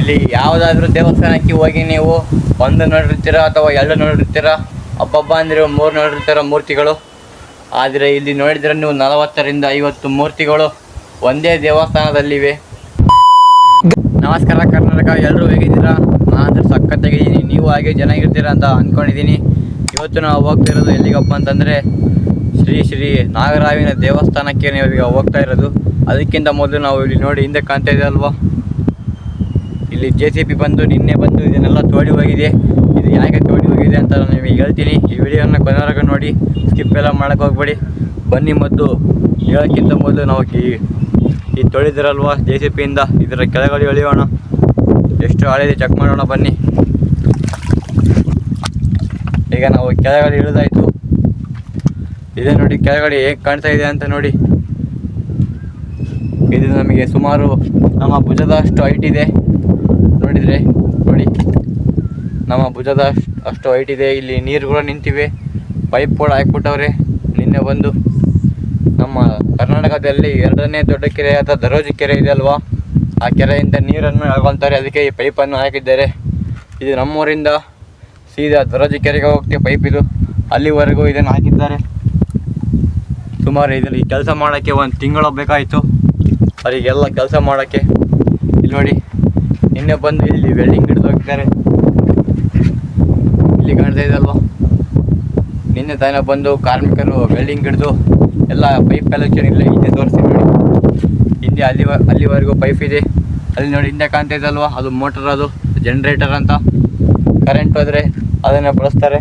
ಇಲ್ಲಿ ಯಾವುದಾದ್ರೂ ದೇವಸ್ಥಾನಕ್ಕೆ ಹೋಗಿ ನೀವು ಒಂದು ನೋಡಿರ್ತೀರ ಅಥವಾ ಎರಡು ನೋಡಿರ್ತೀರ, ಹಬ್ಬ ಅಂದರೆ 3 ನೋಡಿರ್ತೀರ ಮೂರ್ತಿಗಳು. ಆದರೆ ಇಲ್ಲಿ ನೋಡಿದರೆ ನೀವು 40ರಿಂದ 50 ಮೂರ್ತಿಗಳು ಒಂದೇ ದೇವಸ್ಥಾನದಲ್ಲಿವೆ. ನಮಸ್ಕಾರ ಕರ್ನಾಟಕ, ಎಲ್ಲರೂ ಹೇಗಿದ್ದೀರಾ? ನಾನು ಸಖತ್ತಾಗಿದ್ದೀನಿ, ನೀವು ಹಾಗೆ ಚೆನ್ನಾಗಿರ್ತೀರ ಅಂತ ಅಂದ್ಕೊಂಡಿದ್ದೀನಿ. ಇವತ್ತು ನಾವು ಹೋಗ್ತಿರೋದು ಎಲ್ಲಿಗಪ್ಪ ಅಂತಂದರೆ ಶ್ರೀ ನಾಗರಾವಿನ ದೇವಸ್ಥಾನಕ್ಕೆ ನೀವು ಈಗ ಹೋಗ್ತಾ ಇರೋದು. ಅದಕ್ಕಿಂತ ಮೊದಲು ನಾವು ಇಲ್ಲಿ ನೋಡಿ ಹಿಂದೆ ಕಾಣ್ತಾ ಇದೆ ಅಲ್ವಾ, ಇಲ್ಲಿ JCB ನಿನ್ನೆ ಬಂದು ಇದನ್ನೆಲ್ಲ ತೋಡಿ ಹೋಗಿದೆ. ಇದು ಯಾಕೆ ತೋಡಿ ಹೋಗಿದೆ ಅಂತ ನಾನು ನಿಮಗೆ ಹೇಳ್ತೀನಿ. ಈ ವಿಡಿಯೋನ ಕೊನೆವರೆಗೂ ನೋಡಿ, ಸ್ಕಿಪ್ ಎಲ್ಲ ಮಾಡೋಕ್ಕೆ ಹೋಗ್ಬೇಡಿ. ಬನ್ನಿ, ಮೊದಲು ಹೇಳೋಕ್ಕಿಂತ ಮೊದಲು ನಾವು ಈ ತೊಳಿದಿರಲ್ವ JCBಯಿಂದ ಇದರ ಕೆಳಗಡೆ ಇಳಿಯೋಣ. ಎಷ್ಟು ಹಳೆಯದು ಚೆಕ್ ಮಾಡೋಣ ಬನ್ನಿ. ಈಗ ನಾವು ಕೆಳಗಡೆ ಇಳಿದಾಯಿತು. ಇದೇ ನೋಡಿ ಕೆಳಗಡೆ ಹೇಗೆ ಕಾಣ್ತಾ ಇದೆ ಅಂತ ನೋಡಿ. ಇದು ನಮಗೆ ಸುಮಾರು ನಮ್ಮ ಭುಜದಷ್ಟು ಹೈಟ್ ಇದೆ. ನೋಡಿದರೆ ನೋಡಿ, ನಮ್ಮ ಭುಜದ ಅಷ್ಟು ಹೈಟ್ ಇದೆ. ಇಲ್ಲಿ ನೀರು ಕೂಡ ನಿಂತಿವೆ, ಪೈಪ್ ಕೂಡ ಹಾಕ್ಬಿಟ್ಟವ್ರೆ. ನಿನ್ನೆ ಬಂದು ನಮ್ಮ ಕರ್ನಾಟಕದಲ್ಲಿ 2ನೇ ದೊಡ್ಡ ಕೆರೆಯಾದ ದರೋಜಿ ಕೆರೆ ಇದೆ ಅಲ್ವಾ, ಆ ಕೆರೆಯಿಂದ ನೀರನ್ನು ಎಳ್ಕೊಳ್ತಾರೆ. ಅದಕ್ಕೆ ಈ ಪೈಪನ್ನು ಹಾಕಿದ್ದಾರೆ. ಇದು ನಮ್ಮೂರಿಂದ ಸೀದಾ ದರೋಜಿ ಕೆರೆಗೆ ಹೋಗ್ತೀವಿ ಪೈಪ್. ಇದು ಅಲ್ಲಿವರೆಗೂ ಇದನ್ನು ಹಾಕಿದ್ದಾರೆ. ಸುಮಾರು ಇದರಲ್ಲಿ ಕೆಲಸ ಮಾಡೋಕ್ಕೆ 1 ತಿಂಗಳು ಬೇಕಾಯಿತು ಅವರಿಗೆಲ್ಲ ಕೆಲಸ ಮಾಡೋಕ್ಕೆ. ಇಲ್ಲಿ ನೋಡಿ, ನಿನ್ನೆ ಬಂದು ಇಲ್ಲಿ ವೆಲ್ಡಿಂಗ್ ಹಿಡಿದು ಹೋಗಿದ್ದಾರೆ. ಇಲ್ಲಿ ಕಾಣ್ತಾ ಇದೆ ಅಲ್ವಾ, ನಿನ್ನೆ ತಾನೇ ಬಂದು ಕಾರ್ಮಿಕರು ವೆಲ್ಡಿಂಗ್ ಹಿಡಿದು ಎಲ್ಲ ಪೈಪ್ ಕಲೆಕ್ಷನ್ ಇಲ್ಲ ಹಿಂದೆ ತೋರಿಸ್ತೀನಿ ನೋಡಿ. ಹಿಂದೆ ಅಲ್ಲಿವರೆಗೂ ಪೈಪ್ ಇದೆ. ಅಲ್ಲಿ ನೋಡಿ ಹಿಂದೆ ಕಾಣ್ತಾ ಇದೆ ಅಲ್ವಾ, ಅದು ಮೋಟರ್, ಅದು ಜನ್ರೇಟರ್ ಅಂತ. ಕರೆಂಟ್ ಹೋದರೆ ಅದನ್ನು ಬಳಸ್ತಾರೆ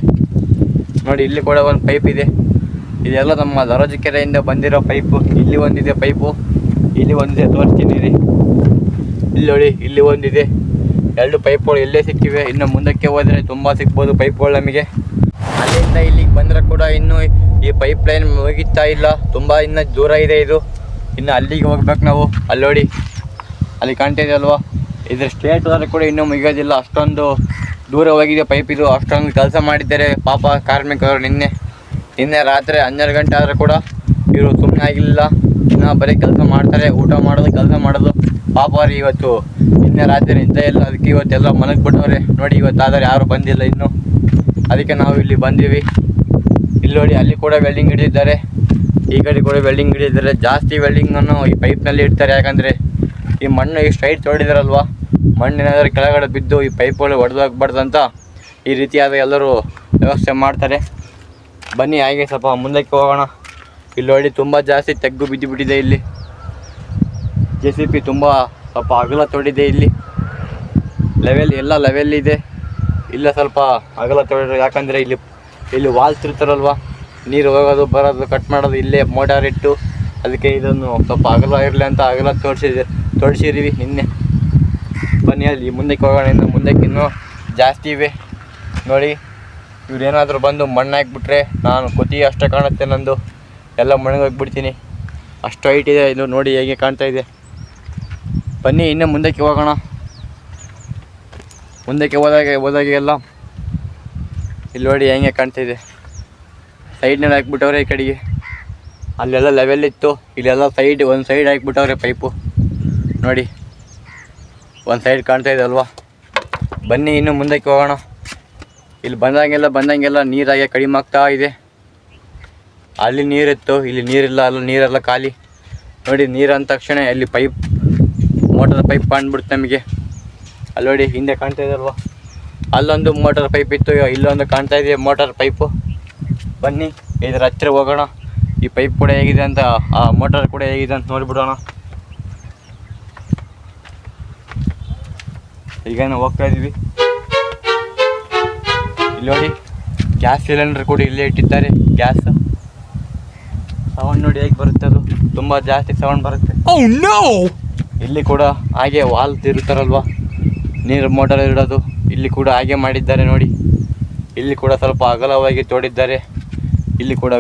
ನೋಡಿ. ಇಲ್ಲಿ ಕೂಡ ಒಂದು ಪೈಪ್ ಇದೆ. ಇದೆಲ್ಲ ನಮ್ಮ ದರೋಜಿ ಕೆರೆಯಿಂದ ಬಂದಿರೋ ಪೈಪು. ಇಲ್ಲಿ ಒಂದಿದೆ ಪೈಪು, ಇಲ್ಲಿ ಒಂದಿದೆ, ತೋರಿಸ್ತೀನಿ ರೀ. ಇಲ್ಲಿ ನೋಡಿ, ಇಲ್ಲಿ ಒಂದಿದೆ. 2 ಪೈಪ್ಗಳು ಇಲ್ಲೇ ಸಿಕ್ಕಿವೆ. ಇನ್ನು ಮುಂದಕ್ಕೆ ಹೋದರೆ ತುಂಬ ಸಿಗ್ಬೋದು ಪೈಪ್ಗಳು ನಮಗೆ. ಅಲ್ಲಿಂದ ಇಲ್ಲಿಗೆ ಬಂದರೆ ಕೂಡ ಇನ್ನೂ ಈ ಪೈಪ್ ಲೈನ್ ಮುಗಿತಾ ಇಲ್ಲ, ತುಂಬ ಇನ್ನೂ ದೂರ ಇದೆ. ಇದು ಇನ್ನು ಅಲ್ಲಿಗೆ ಹೋಗ್ಬೇಕು ನಾವು. ಅಲ್ಲಿ ನೋಡಿ, ಅಲ್ಲಿ ಕಾಣ್ತಿದೆ ಅಲ್ವಾ, ಇದ್ರ ಸ್ಟ್ರೇಟ್ ಹೋದರೆ ಕೂಡ ಇನ್ನೂ ಮುಗಿಯೋದಿಲ್ಲ, ಅಷ್ಟೊಂದು ದೂರ ಹೋಗಿದೆ ಪೈಪ್. ಇದು ಅಷ್ಟೊಂದು ಕೆಲಸ ಮಾಡಿದ್ದಾರೆ ಪಾಪ ಕಾರ್ಮಿಕರು. ನಿನ್ನೆ ರಾತ್ರಿ 12 ಗಂಟೆ ಆದರೂ ಕೂಡ ಇವರು ಸುಮ್ಮನೆ ಆಗಿಲ್ಲ. ಇನ್ನೂ ಬರೀ ಕೆಲಸ ಮಾಡ್ತಾರೆ, ಊಟ ಮಾಡೋದು, ಕೆಲಸ ಮಾಡೋದು. ಪಾಪ ಅವ್ರು ಇವತ್ತು ನಿನ್ನೆ ರಾತ್ರಿ ನಿದ್ದೆ ಇಲ್ಲ, ಅದಕ್ಕೆ ಇವತ್ತೆಲ್ಲ ಮಲಗಿಬಿಟ್ಟವ್ರೆ ನೋಡಿ. ಇವತ್ತಾದರೆ ಯಾರು ಬಂದಿಲ್ಲ ಇನ್ನೂ, ಅದಕ್ಕೆ ನಾವು ಇಲ್ಲಿ ಬಂದೀವಿ. ಇಲ್ಲಿ ನೋಡಿ, ಅಲ್ಲಿ ಕೂಡ ವೆಲ್ಡಿಂಗ್ ಹಿಡಿದಿದ್ದಾರೆ, ಈ ಕಡೆ ಕೂಡ ವೆಲ್ಡಿಂಗ್ ಹಿಡಿದಿದ್ದಾರೆ. ಜಾಸ್ತಿ ವೆಲ್ಡಿಂಗನ್ನು ಈ ಪೈಪ್ನಲ್ಲಿ ಇಡ್ತಾರೆ. ಯಾಕಂದರೆ ಈ ಮಣ್ಣು ಈ ಸ್ಟ್ರೈಟ್ ತೊಡಿದಾರಲ್ವ, ಮಣ್ಣಿನಾದರೂ ಕೆಳಗಡೆ ಬಿದ್ದು ಈ ಪೈಪ್ಗಳು ಒಡೆದೋಗ್ಬಾರ್ದಂತ ಈ ರೀತಿಯಾದ ಎಲ್ಲರೂ ವ್ಯವಸ್ಥೆ ಮಾಡ್ತಾರೆ. ಬನ್ನಿ, ಹಾಗೆ ಸ್ವಲ್ಪ ಮುಂದಕ್ಕೆ ಹೋಗೋಣ. ಇಲ್ಲಿ ನೋಡಿ, ತುಂಬ ಜಾಸ್ತಿ ತೆಗ್ಗು ಬಿದ್ದುಬಿಟ್ಟಿದೆ. ಇಲ್ಲಿ JCB ತುಂಬ ಸ್ವಲ್ಪ ಅಗಲ ತೊಡಿದೆ. ಇಲ್ಲಿ ಎಲ್ಲ ಲೆವೆಲ್ ಇದೆ. ಇಲ್ಲ ಸ್ವಲ್ಪ ಅಗಲ ತೊಡಿದ್ರು, ಯಾಕಂದರೆ ಇಲ್ಲಿ ವಾಲ್ ತಿರ್ತಾರಲ್ವ, ನೀರು ಹೋಗೋದು ಬರೋದು ಕಟ್ ಮಾಡೋದು ಇಲ್ಲೇ ಮೋಟಾರ್ ಇಟ್ಟು. ಅದಕ್ಕೆ ಇದನ್ನು ಸ್ವಲ್ಪ ಅಗಲ ಇರಲಿ ಅಂತ ಅಗಲ ತೋಡಿಸಿದ್ದೀವಿ ನಿನ್ನೆ. ಬನ್ನಿ, ಅಲ್ಲಿ ಮುಂದಕ್ಕೆ ಹೋಗೋಣ. ಇನ್ನು ಮುಂದಕ್ಕೆ ಇನ್ನೂ ಜಾಸ್ತಿ ಇವೆ ನೋಡಿ. ಇವ್ರೇನಾದರೂ ಬಂದು ಮಣ್ಣು ಹಾಕಿಬಿಟ್ರೆ ನಾನು ಕುತಿ ಅಷ್ಟೇ ಕಾಣುತ್ತೆ, ನಂದು ಎಲ್ಲ ಮಣ್ಣಿಗೆ ಹೋಗಿಬಿಡ್ತೀನಿ. ಅಷ್ಟು ಹೈಟ್ ಇದೆ ಇದು ನೋಡಿ, ಹೇಗೆ ಕಾಣ್ತಾ ಇದೆ. ಬನ್ನಿ, ಇನ್ನೂ ಮುಂದಕ್ಕೆ ಹೋಗೋಣ. ಮುಂದಕ್ಕೆ ಹೋದಾಗ ಎಲ್ಲ ಇಲ್ಲಿ ನೋಡಿ ಹೆಂಗೆ ಕಾಣ್ತಾಯಿದೆ. ಸೈಡ್ನಲ್ಲಿ ಹಾಕ್ಬಿಟ್ಟವ್ರೆ ಈ ಕಡೆಗೆ. ಅಲ್ಲೆಲ್ಲ ಲೆವೆಲ್ ಇತ್ತು, ಇಲ್ಲೆಲ್ಲ ಒಂದು ಸೈಡ್ ಹಾಕ್ಬಿಟ್ಟವ್ರೆ ಪೈಪು ನೋಡಿ. ಒಂದು ಸೈಡ್ ಕಾಣ್ತಾಯಿದೆ ಅಲ್ವಾ. ಬನ್ನಿ, ಇನ್ನೂ ಮುಂದಕ್ಕೆ ಹೋಗೋಣ. ಇಲ್ಲಿ ಬಂದಂಗೆಲ್ಲ ನೀರಾಗೆ ಕಡಿಮೆ ಆಗ್ತಾ ಇದೆ. ಅಲ್ಲಿ ನೀರಿತ್ತು, ಇಲ್ಲಿ ನೀರಿಲ್ಲ. ನೀರೆಲ್ಲ ಖಾಲಿ ನೋಡಿ. ನೀರು ಅಂದ ತಕ್ಷಣ ಅಲ್ಲಿ ಮೋಟರ್ ಪೈಪ್ ಕಾಣ್ಬಿಡುತ್ತೆ ನಮಗೆ. ಅಲ್ಲಿ ನೋಡಿ, ಹಿಂದೆ ಕಾಣ್ತಾ ಇದೆ ಅಲ್ವಾ, ಅಲ್ಲೊಂದು ಮೋಟರ್ ಪೈಪ್ ಇತ್ತು, ಇಲ್ಲೊಂದು ಕಾಣ್ತಾ ಇದೆ ಮೋಟರ್ ಪೈಪು. ಬನ್ನಿ, ಇದರ ಹತ್ತಿರ ಹೋಗೋಣ. ಈ ಪೈಪ್ ಕೂಡ ಹೇಗಿದೆ ಅಂತ, ಆ ಮೋಟರ್ ಕೂಡ ಹೇಗಿದೆ ಅಂತ ನೋಡಿಬಿಡೋಣ. ಈಗ ನಾವು ಹೋಗ್ತಾ ಇದ್ದೀವಿ. ಇಲ್ಲಿ ನೋಡಿ, ಗ್ಯಾಸ್ ಸಿಲಿಂಡರ್ ಕೂಡ ಇಲ್ಲೇ ಇಟ್ಟಿದ್ದಾರೆ. ಗ್ಯಾಸ್ ಸೌಂಡ್ ನೋಡಿ ಹೇಗೆ ಬರುತ್ತೆ, ಅದು ತುಂಬ ಜಾಸ್ತಿ ಸೌಂಡ್ ಬರುತ್ತೆ. ಇಲ್ಲಿ ಕೂಡ ಹಾಗೆ ವಾಲ್ ತಿರುತ್ತಾರಲ್ವ, ನೀರು ಮೋಟರ್ ಇಡೋದು, ಇಲ್ಲಿ ಕೂಡ ಹಾಗೆ ಮಾಡಿದ್ದಾರೆ ನೋಡಿ. ಇಲ್ಲಿ ಕೂಡ ಸ್ವಲ್ಪ ಅಗಲವಾಗಿ ತೋಡಿದ್ದಾರೆ. ಇಲ್ಲಿ ಕೂಡ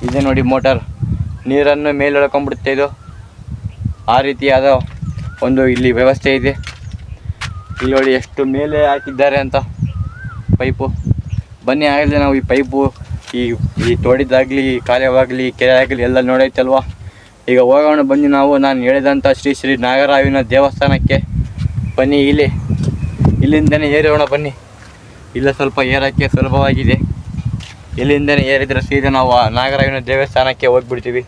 ಇದೆ ನೋಡಿ ಮೋಟರ್, ನೀರನ್ನು ಮೇಲೆ ಎಳ್ಕೊಂಡ್ಬಿಡುತ್ತೆ ಇದು. ಆ ರೀತಿಯಾದ ಒಂದು ಇಲ್ಲಿ ವ್ಯವಸ್ಥೆ ಇದೆ. ಇಲ್ಲಿ ನೋಡಿ ಎಷ್ಟು ಮೇಲೆ ಹಾಕಿದ್ದಾರೆ ಅಂತ ಪೈಪು. ಬನ್ನಿ, ಆಗಲಿ ನಾವು ಈ ಪೈಪು ಈ ತೋಡಿದ್ದಾಗಲಿ, ಕಾಲವಾಗಲಿ, ಕೆರೆ ಆಗಲಿ ಎಲ್ಲ ನೋಡೈತಲ್ವ. ಈಗ ಹೋಗೋಣ ಬನ್ನಿ ನಾವು. ನಾನು ಹೇಳಿದಂಥ ಶ್ರೀ ನಾಗರಾವಿನ ದೇವಸ್ಥಾನಕ್ಕೆ ಬನ್ನಿ ಇಲ್ಲಿಂದನೇ ಏರೋಣ ಬನ್ನಿ. ಇಲ್ಲ ಸ್ವಲ್ಪ ಏರೋಕ್ಕೆ ಸುಲಭವಾಗಿದೆ. ಇಲ್ಲಿಂದನೇ ಏರಿದ್ರೆ ಸೀದಾ ನಾವು ನಾಗರಾವಿನ ದೇವಸ್ಥಾನಕ್ಕೆ ಹೋಗ್ಬಿಡ್ತೀವಿ.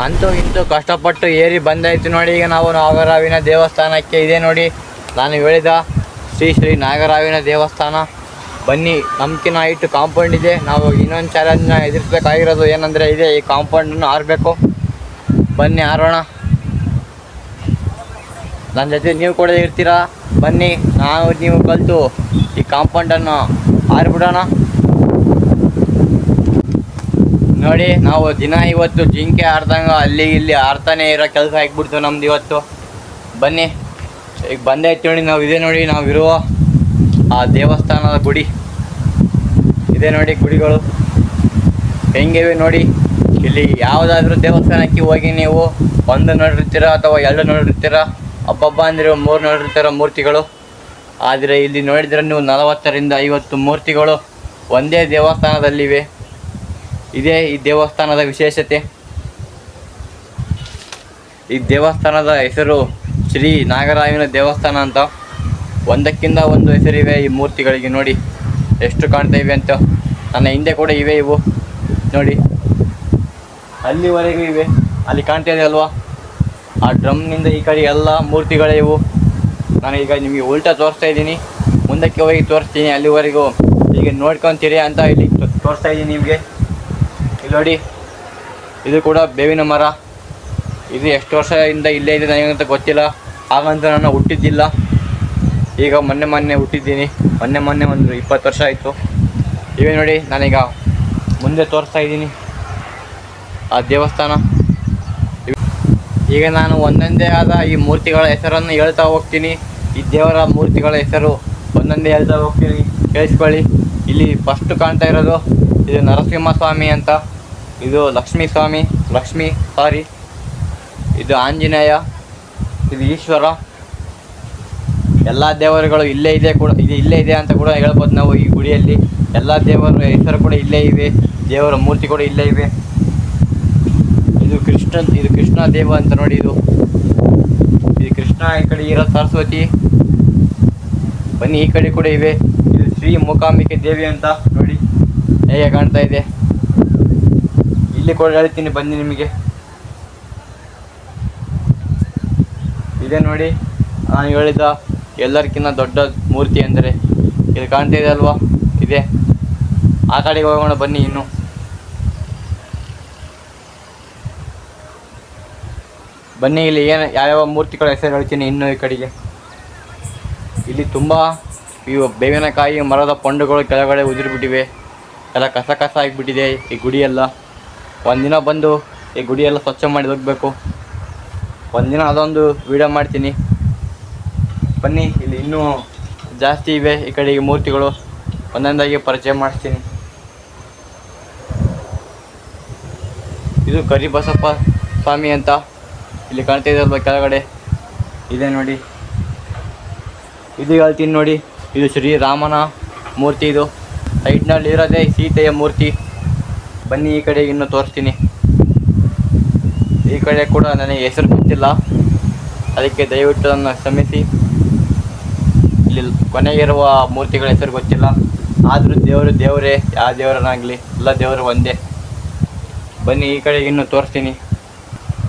ಅಂತೂ ಇಂತೂ ಕಷ್ಟಪಟ್ಟು ಏರಿ ಬಂದಾಯ್ತು ನೋಡಿ. ಈಗ ನಾವು ನಾಗರಾವಿನ ದೇವಸ್ಥಾನಕ್ಕೆ ಇದೆ ನೋಡಿ, ನಾನು ಹೇಳಿದ ಶ್ರೀ ನಾಗರಾವಿನ ದೇವಸ್ಥಾನ. ಬನ್ನಿ, ನಮ್ಕಿನ ಹೈಟ್ ಕಾಂಪೌಂಡ್ ಇದೆ. ನಾವು ಇನ್ನೊಂದು ಚಾಲೆಂಜ್ನ ಎದುರಿಸ್ಬೇಕಾಗಿರೋದು ಏನಂದರೆ ಇದೆ, ಈ ಕಾಂಪೌಂಡನ್ನು ಹಾರಬೇಕು. ಬನ್ನಿ ಹಾರೋಣ. ನನ್ನ ಜೊತೆ ನೀವು ಕೂಡ ಇರ್ತೀರಾ. ಬನ್ನಿ, ನೀವು ಕಲಿತು ಈ ಕಾಂಪೌಂಡನ್ನು ಹಾರಿಬಿಡೋಣ. ನೋಡಿ, ನಾವು ದಿನ ಇವತ್ತು ಜಿಂಕೆ ಆಡ್ದಂಗೆ ಅಲ್ಲಿ ಇಲ್ಲಿ ಆಡ್ತಾನೆ ಇರೋ ಕೆಲಸ ಆಗಿಬಿಡ್ತು ನಮ್ದು ಇವತ್ತು. ಬನ್ನಿ, ಈಗ ಬಂದಾಯ್ತು ನೋಡಿ. ನಾವು ಇರುವ ಆ ದೇವಸ್ಥಾನದ ಗುಡಿ ಇದೆ ನೋಡಿ. ಗುಡಿಗಳು ಹೆಂಗಿವೆ ನೋಡಿ. ಇಲ್ಲಿ ಯಾವುದಾದ್ರೂ ದೇವಸ್ಥಾನಕ್ಕೆ ಹೋಗಿ ನೀವು ಒಂದು ನೋಡಿರ್ತೀರ ಅಥವಾ ಎರಡು ನೋಡಿರ್ತೀರ, ಹಬ್ಬ ಅಂದರೆ 3 ನೋಡಿರ್ತೀರ ಮೂರ್ತಿಗಳು. ಆದರೆ ಇಲ್ಲಿ ನೋಡಿದರೆ ನೀವು 40ರಿಂದ 50 ಮೂರ್ತಿಗಳು ಒಂದೇ ದೇವಸ್ಥಾನದಲ್ಲಿವೆ. ಇದೇ ಈ ದೇವಸ್ಥಾನದ ವಿಶೇಷತೆ. ಈ ದೇವಸ್ಥಾನದ ಹೆಸರು ಶ್ರೀ ನಾಗರಾವಿನ ದೇವಸ್ಥಾನ ಅಂತ. ಒಂದಕ್ಕಿಂತ ಒಂದು ಹೆಸರಿವೆ ಈ ಮೂರ್ತಿಗಳಿಗೆ. ನೋಡಿ ಎಷ್ಟು ಕಾಣ್ತಾ ಇವೆ ಅಂತ. ನನ್ನ ಹಿಂದೆ ಕೂಡ ಇವೆ ಇವು ನೋಡಿ, ಅಲ್ಲಿವರೆಗೂ ಇವೆ. ಅಲ್ಲಿ ಕಾಣ್ತಾ ಇದೆ ಅಲ್ವಾ, ಆ ಡ್ರಮ್ನಿಂದ ಈ ಕಡೆ ಎಲ್ಲ ಮೂರ್ತಿಗಳೇ ಇವು. ನಾನೀಗ ನಿಮಗೆ ಉಲ್ಟಾ ತೋರಿಸ್ತಾ ಇದ್ದೀನಿ, ಮುಂದಕ್ಕೆ ಹೋಗಿ ತೋರಿಸ್ತೀನಿ. ಅಲ್ಲಿವರೆಗೂ ಈಗ ನೋಡ್ಕೊತೀರಿ ಅಂತ ಇಲ್ಲಿ ತೋರಿಸ್ತಾ ಇದ್ದೀನಿ ನಿಮಗೆ. ಇಲ್ಲಿ ನೋಡಿ, ಇದು ಕೂಡ ಬೇವಿನ ಮರ. ಇದು ಎಷ್ಟು ವರ್ಷದಿಂದ ಇಲ್ಲೇ ಇದೆ ನನಗಂತ ಗೊತ್ತಿಲ್ಲ. ಹಾಗಂತ ನಾನು ಹುಟ್ಟಿದ್ದಿಲ್ಲ, ಈಗ ಮೊನ್ನೆ ಹುಟ್ಟಿದ್ದೀನಿ. ಮೊನ್ನೆ ಒಂದು 20 ವರ್ಷ ಆಯಿತು. ಇವೇ ನೋಡಿ, ನಾನೀಗ ಮುಂದೆ ತೋರಿಸ್ತಾ ಇದ್ದೀನಿ ಆ ದೇವಸ್ಥಾನ. ಈಗ ನಾನು ಒಂದೊಂದೇ ಆದ ಈ ಮೂರ್ತಿಗಳ ಹೆಸರನ್ನು ಹೇಳ್ತಾ ಹೋಗ್ತೀನಿ. ಈ ದೇವರ ಮೂರ್ತಿಗಳ ಹೆಸರು ಒಂದೊಂದೇ ಹೇಳ್ತಾ ಹೋಗ್ತೀನಿ, ಕೇಳಿಸ್ಕೊಳ್ಳಿ. ಇಲ್ಲಿ ಫಸ್ಟ್ ಕಾಣ್ತಾ ಇರೋದು ಇದು ನರಸಿಂಹಸ್ವಾಮಿ ಅಂತ. ಇದು ಲಕ್ಷ್ಮಿ ಇದು ಆಂಜನೇಯ, ಇದು ಈಶ್ವರ. ಎಲ್ಲ ದೇವರುಗಳು ಇಲ್ಲೇ ಇದೆ ಅಂತ ಕೂಡ ಹೇಳ್ಬೋದು ನಾವು. ಈ ಗುಡಿಯಲ್ಲಿ ಎಲ್ಲ ದೇವರ ಹೆಸರು ಕೂಡ ಇಲ್ಲೇ ಇವೆ, ದೇವರ ಮೂರ್ತಿ ಕೂಡ ಇಲ್ಲೇ ಇವೆ. ಇದು ಕೃಷ್ಣ ದೇವ ಅಂತ ನೋಡಿ. ಇದು ಕೃಷ್ಣ. ಈ ಕಡೆ ಇರೋ ಸರಸ್ವತಿ. ಬನ್ನಿ, ಈ ಕಡೆ ಕೂಡ ಇವೆ. ಇದು ಶ್ರೀ ಮೂಕಾಂಬಿಕೆ ದೇವಿ ಅಂತ ನೋಡಿ ಹೇಗೆ ಕಾಣ್ತಾ ಇದೆ. ಇಲ್ಲಿ ಕೂಡ ಹೇಳ್ತೀನಿ ಬನ್ನಿ ನಿಮಗೆ. ಇದೇ ನೋಡಿ, ನಾನು ಹೇಳಿದ ಎಲ್ಲರಿಗಿಂತ ದೊಡ್ಡ ಮೂರ್ತಿ ಅಂದರೆ ಇದು ಕಾಣ್ತಾ ಇದೆ ಅಲ್ವಾ, ಇದೆ. ಆ ಕಡೆಗೆ ಹೋಗೋಣ ಬನ್ನಿ. ಇನ್ನು ಬನ್ನಿ, ಇಲ್ಲಿ ಯಾವ್ಯಾವ ಮೂರ್ತಿಗಳ ಹೆಸರು ಹೇಳ್ತೀನಿ ಇನ್ನು ಈ ಕಡೆಗೆ. ಇಲ್ಲಿ ತುಂಬ ಇವು ಬೇವಿನಕಾಯಿ ಮರದ ಪೊಂಡುಗಳು ಕೆಳಗಡೆ ಉದುರಿಬಿಟ್ಟಿವೆ, ಎಲ್ಲ ಕಸ ಆಗಿಬಿಟ್ಟಿದೆ ಈ ಗುಡಿಯೆಲ್ಲ. ಒಂದಿನ ಬಂದು ಈ ಗುಡಿಯೆಲ್ಲ ಸ್ವಚ್ಛ ಮಾಡಿ ಹೋಗಬೇಕು. ಒಂದಿನ ಅದೊಂದು ವಿಡಿಯೋ ಮಾಡ್ತೀನಿ ಬನ್ನಿ. ಇಲ್ಲಿ ಇನ್ನೂ ಜಾಸ್ತಿ ಇವೆ ಈ ಕಡೆಗೆ ಮೂರ್ತಿಗಳು, ಒಂದೊಂದಾಗಿ ಪರಿಚಯ ಮಾಡಿಸ್ತೀನಿ. ಇದು ಕರಿಬಸಪ್ಪ ಸ್ವಾಮಿ ಅಂತ ಇಲ್ಲಿ ಕಾಣ್ತಾ ಇದೆ ಅಲ್ವಾ ಕೆಳಗಡೆ, ಇದೆ ನೋಡಿ. ಇದು ಹೇಳ್ತೀನಿ ನೋಡಿ, ಇದು ಶ್ರೀರಾಮನ ಮೂರ್ತಿ. ಇದು ಸೈಡ್ನಲ್ಲಿ ಇರೋದೇ ಸೀತೆಯ ಮೂರ್ತಿ. ಬನ್ನಿ, ಈ ಕಡೆ ಇನ್ನೂ ತೋರಿಸ್ತೀನಿ. ಈ ಕಡೆ ಕೂಡ ನನಗೆ ಹೆಸರು ಗೊತ್ತಿಲ್ಲ, ಅದಕ್ಕೆ ದಯವಿಟ್ಟು ನನ್ನ ಕ್ಷಮಿಸಿ. ಇಲ್ಲಿ ಕೊನೆಗಿರುವ ಮೂರ್ತಿಗಳ ಹೆಸರು ಗೊತ್ತಿಲ್ಲ. ಆದರೂ ದೇವರೇ, ಯಾವ ದೇವರನ್ನಾಗಲಿ ಎಲ್ಲ ದೇವರು ಒಂದೇ. ಬನ್ನಿ, ಈ ಕಡೆಗೆ ಇನ್ನೂ ತೋರಿಸ್ತೀನಿ.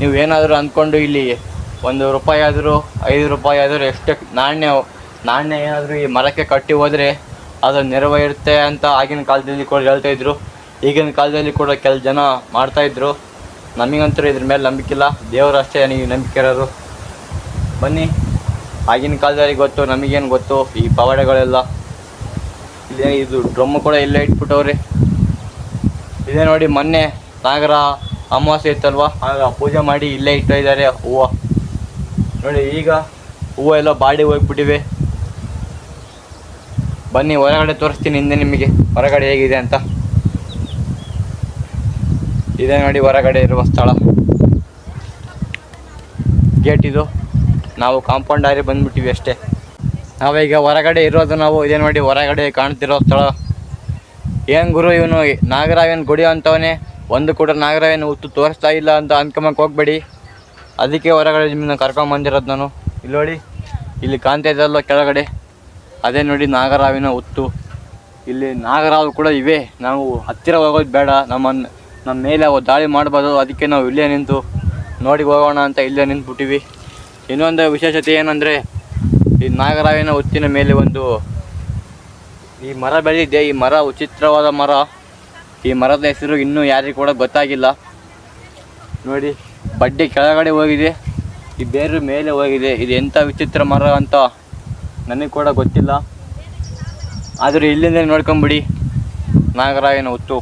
ನೀವು ಏನಾದರೂ ಅಂದ್ಕೊಂಡು ಇಲ್ಲಿ 1 ರೂಪಾಯಿ ಆದರೂ 5 ರೂಪಾಯಿ ಆದರೂ ಎಷ್ಟೇ ನಾಣ್ಯ ಏನಾದರೂ ಈ ಮರಕ್ಕೆ ಕಟ್ಟಿ ಹೋದರೆ ಅದು ನೆರವೇರುತ್ತೆ ಅಂತ ಆಗಿನ ಕಾಲದಲ್ಲಿ ಕೂಡ ಹೇಳ್ತಾಯಿದ್ರು. ಈಗಿನ ಕಾಲದಲ್ಲಿ ಕೂಡ ಕೆಲವು ಜನ ಮಾಡ್ತಾಯಿದ್ರು. ನಮಗಂತೂ ಇದ್ರ ಮೇಲೆ ನಂಬಿಕೆ ಇಲ್ಲ, ದೇವರು ಅಷ್ಟೇ ನೀವು ನಂಬಿಕೆ ಇರೋರು. ಬನ್ನಿ, ಆಗಿನ ಕಾಲದಲ್ಲಿ ಗೊತ್ತು, ನಮಗೇನು ಗೊತ್ತು ಈ ಪವಾಡಗಳೆಲ್ಲ. ಇದೇ ಇದು ಡ್ರಮ್ಮು ಕೂಡ ಇಲ್ಲೇ ಇಟ್ಬಿಟ್ಟವ್ರೆ. ಇದೇ ನೋಡಿ, ಮೊನ್ನೆ ನಾಗರ ಅಮಾವಾಸ್ಯೆ ಇತ್ತಲ್ವ, ಆಗ ಪೂಜೆ ಮಾಡಿ ಇಲ್ಲೇ ಇಟ್ಟಿದ್ದಾರೆ ಹೂವು ನೋಡಿ. ಈಗ ಹೂವು ಎಲ್ಲ ಬಾಡಿ ಹೋಗ್ಬಿಟ್ಟಿವೆ. ಬನ್ನಿ, ಹೊರಗಡೆ ತೋರಿಸ್ತೀನಿ ಹಿಂದೆ ನಿಮಗೆ ಹೊರಗಡೆ ಹೇಗಿದೆ ಅಂತ. ಇದೇ ನೋಡಿ ಹೊರಗಡೆ ಇರುವ ಸ್ಥಳ, ಗೇಟ್ ಇದು. ನಾವು ಕಾಂಪೌಂಡ್ ಹಾರಿ ಬಂದ್ಬಿಟ್ಟಿವಿ ಅಷ್ಟೇ. ನಾವೀಗ ಹೊರಗಡೆ ಇರೋದು ಇದೇ ನೋಡಿ ಹೊರಗಡೆ ಕಾಣ್ತಿರೋ ಸ್ಥಳ. ಏನು ಗುರು ಇವನು ನಾಗರಾವಿನ ಗುಡಿ ಅಂತವನೇ, ಒಂದು ಕೂಡ ನಾಗರಾವಿನ ಹುತ್ತು ತೋರಿಸ್ತಾ ಇಲ್ಲ ಅಂತ ಅಂದ್ಕೊಂಬಕ್ಕೆ ಹೋಗ್ಬೇಡಿ. ಅದಕ್ಕೆ ಹೊರಗಡೆ ನಿಮ್ಮನ್ನ ಕರ್ಕೊಂಬಂದಿರೋದು ನಾನು. ಇಲ್ಲಿ ನೋಡಿ, ಇಲ್ಲಿ ಕಾಣ್ತಾ ಇದೆಯಲ್ಲ ಕೆಳಗಡೆ, ಅದೇ ನೋಡಿ ನಾಗರಾವಿನ ಹುತ್ತು. ಇಲ್ಲಿ ನಾಗರಾವು ಕೂಡ ಇವೆ. ನಾವು ಹತ್ತಿರ ಹೋಗೋದು ಬೇಡ, ನಮ್ಮ ಮೇಲೆ ಅವು ದಾಳಿ ಮಾಡ್ಬೋದು. ಅದಕ್ಕೆ ನಾವು ಇಲ್ಲೇ ನಿಂತು ನೋಡಿ ಹೋಗೋಣ ಅಂತ ಇಲ್ಲೇ ನಿಂತ್ಬಿಟ್ಟಿವಿ. ಇನ್ನೊಂದು ವಿಶೇಷತೆ ಏನಂದರೆ, ಈ ನಾಗರಾವಿನ ಹುತ್ತಿನ ಮೇಲೆ ಈ ಮರ ಬೆಳೆದಿದೆ. ಈ ಮರ ವಿಚಿತ್ರವಾದ ಮರ. ಈ ಮರದ ಹೆಸರು ಇನ್ನೂ ಯಾರಿಗೂ ಕೂಡ ಗೊತ್ತಾಗಿಲ್ಲ. ನೋಡಿ, ಬಡ್ಡೆ ಕೆಳಗಡೆ ಹೋಗಿದೆ, ಈ ಬೇರು ಮೇಲೆ ಹೋಗಿದೆ. ಇದು ಎಂಥ ವಿಚಿತ್ರ ಮರ ಅಂತ ನನಗೆ ಕೂಡ ಗೊತ್ತಿಲ್ಲ. ಆದರೆ ಇಲ್ಲಿಂದ ನೋಡ್ಕೊಂಬಿಡಿ ನಾಗರಾವಿನ ಹುತ್ತು.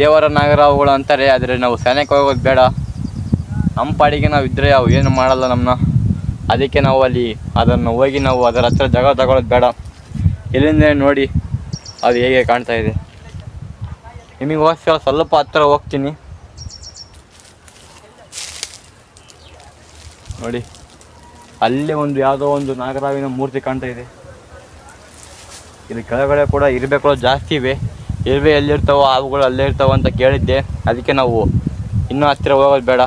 ದೇವರ ನಾಗರಾವುಗಳು ಅಂತಾರೆ. ಆದರೆ ನಾವು ಸೈನ್ಯಕ್ಕೆ ಹೋಗೋದು ಬೇಡ. ನಮ್ಮ ಪಾಡಿಗೆ ನಾವು ಇದ್ದರೆ ಅವು ಏನು ಮಾಡಲ್ಲ ನಮ್ಮನ್ನ. ಅದಕ್ಕೆ ನಾವು ಅದನ್ನು ಹೋಗಿ ನಾವು ಅದರ ಹತ್ರ ಜಾಗ ತಗೊಳ್ಳೋದು ಬೇಡ. ಇಲ್ಲಿಂದ ನೋಡಿ ಅದು ಹೇಗೆ ಕಾಣ್ತಾ ಇದೆ. ನಿಮಗೋಸ್ಕರ ಸ್ವಲ್ಪ ಹತ್ತಿರ ಹೋಗ್ತೀನಿ ನೋಡಿ. ಅಲ್ಲಿ ಯಾವುದೋ ಒಂದು ನಾಗರಾವಿನ ಮೂರ್ತಿ ಕಾಣ್ತಾ ಇದೆ. ಇಲ್ಲಿ ಕೆಳಗಡೆ ಕೂಡ ಇರಬೇಕೋ ಜಾಸ್ತಿ ಇವೆ. ಎಲ್ಲಿರ್ತಾವೋ ಅವುಗಳು ಅಲ್ಲೇ ಇರ್ತಾವ ಅಂತ ಕೇಳಿದ್ದೆ. ಅದಕ್ಕೆ ನಾವು ಇನ್ನೂ ಹತ್ತಿರ ಹೋಗೋದು ಬೇಡ.